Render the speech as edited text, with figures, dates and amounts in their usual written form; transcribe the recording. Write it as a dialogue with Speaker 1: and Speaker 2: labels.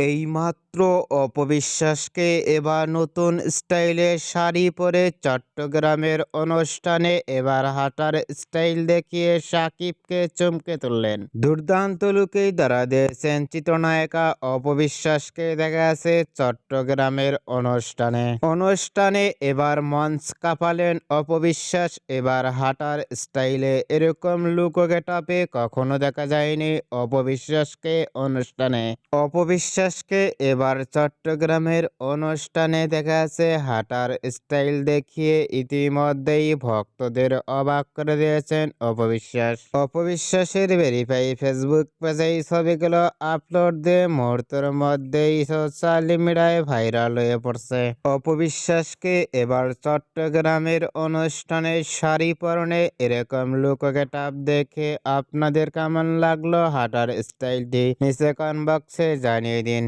Speaker 1: এইমাত্র অপবিশ্বাসকে এবার নতুন স্টাইলে শাড়ি পরে চট্টগ্রামের অনুষ্ঠানে এবার হাঁটার স্টাইল দেখিয়ে সাকিবকে চমকে তুললেন। দুর্দান্ত লুকেই ধরা দিয়েছেন চিত্রনায়িকা অপবিশ্বাসকে। দেখা গেছে চট্টগ্রামের অনুষ্ঠানে এবার মঞ্চ কাঁপালেন অপবিশ্বাস। এবার হাঁটার স্টাইলে এরকম লুক ও গেটআপে কখনো দেখা যায়নি অপবিশ্বাসকে অনুষ্ঠানে। অপবিশ্বাসকে এবার চট্টগ্রামের অনুষ্ঠানে দেখা যাচ্ছে হাঁটার স্টাইল দেখিয়ে ইতিমধ্যেই ভক্তদের অবাক করে দিয়েছেন অপবিশ্বাস। অপবিশ্বাসের ভেরিফাই ফেসবুক পেজে এই ছবিগুলো আপলোড দিয়ে মুহূর্তের মধ্যেই সোশ্যাল মিডিয়ায় ভাইরাল হয়ে পড়ছে। অপবিশ্বাসকে এবার চট্টগ্রামের অনুষ্ঠানে শাড়ি পরনে এরকম লুক গেটআপ দেখে আপনাদের কেমন লাগলো হাঁটার স্টাইলটি নিচে কমেন্ট বক্সে জানিয়ে দিন।